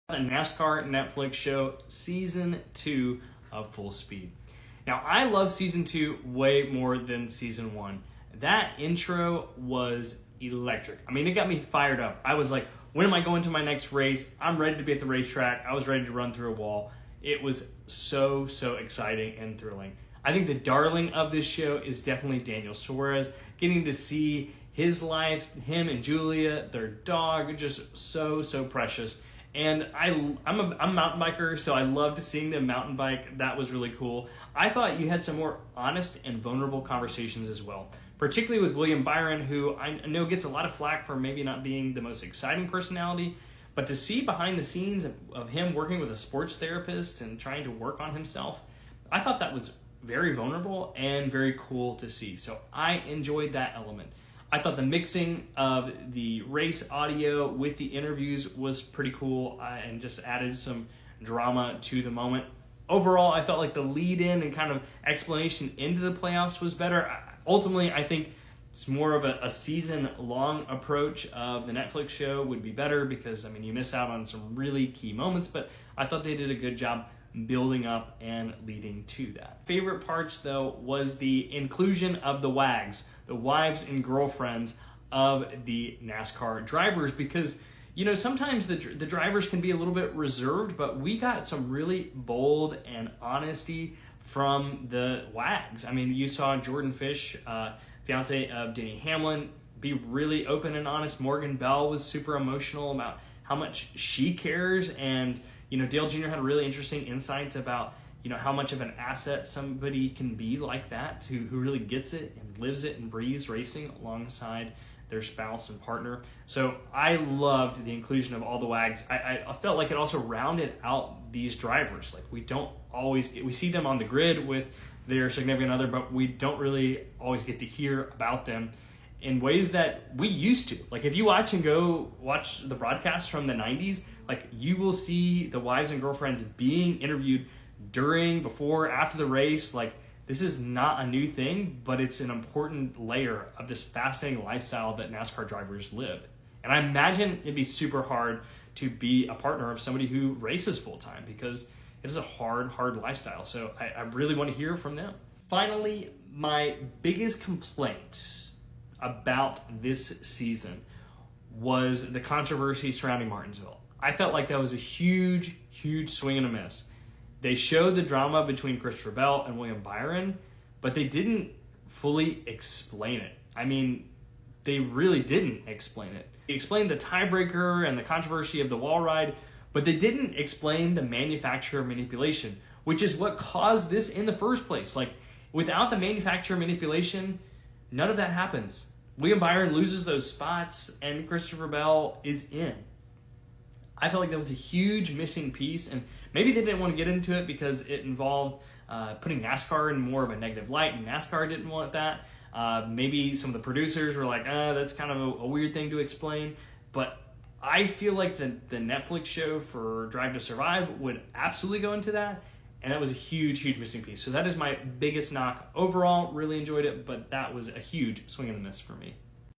A NASCAR Netflix show, season 2 of Full Speed. Now, I love season 2 way more than season 1. That intro was electric. I mean, it got me fired up. I was like, when am I going to my next race? I'm ready to be at the racetrack. I was ready to run through a wall. It was so exciting and thrilling. I think the darling of this show is definitely Daniel Suarez. Getting to see his life, him and Julia, their dog, just so precious. And I'm a mountain biker, so I loved seeing them mountain bike. That was really cool. I thought you had some more honest and vulnerable conversations as well, particularly with William Byron, who I know gets a lot of flack for maybe not being the most exciting personality, but to see behind the scenes of him working with a sports therapist and trying to work on himself, I thought that was very vulnerable and very cool to see. So I enjoyed that element. I thought the mixing of the race audio with the interviews was pretty cool and just added some drama to the moment. Overall, I felt like the lead in and kind of explanation into the playoffs was better. Ultimately, I think it's more of a season-long approach of the Netflix show would be better because, I mean, you miss out on some really key moments, but I thought they did a good job building up and leading to that. Favorite parts, though, was the inclusion of the WAGs, the wives and girlfriends of the NASCAR drivers, because, you know, sometimes the drivers can be a little bit reserved, but we got some really bold and honesty from the WAGs. I mean, you saw Jordan Fish, fiance of Denny Hamlin, be really open and honest. Morgan Bell was super emotional about how much she cares, and you know, Dale Jr. had really interesting insights about, you know, how much of an asset somebody can be like that, who really gets it and lives it and breathes racing alongside their spouse and partner. So I loved the inclusion of all the WAGs. I felt like it also rounded out these drivers. Like, we see them on the grid with their significant other, but we don't really always get to hear about them in ways that we used to. Like, if you watch the broadcasts from the 90s, like, you will see the wives and girlfriends being interviewed during, before, after the race. Like, this is not a new thing, but it's an important layer of this fascinating lifestyle that NASCAR drivers live. And I imagine it'd be super hard to be a partner of somebody who races full-time, because it is a hard lifestyle. So I really want to hear from them. Finally, my biggest complaint about this season was the controversy surrounding Martinsville. I felt like that was a huge swing and a miss. They showed the drama between Christopher Bell and William Byron, but they didn't fully explain it. I mean, they really didn't explain it. They explained the tiebreaker and the controversy of the wall ride, but they didn't explain the manufacturer manipulation, which is what caused this in the first place. Like, without the manufacturer manipulation, none of that happens. William Byron loses those spots and Christopher Bell is in. I felt like that was a huge missing piece, and maybe they didn't want to get into it because it involved putting NASCAR in more of a negative light, and NASCAR didn't want that. Maybe some of the producers were like, that's kind of a weird thing to explain. But I feel like the Netflix show for Drive to Survive would absolutely go into that, and that was a huge missing piece. So that is my biggest knock. Overall, really enjoyed it, but that was a huge swing and a miss for me.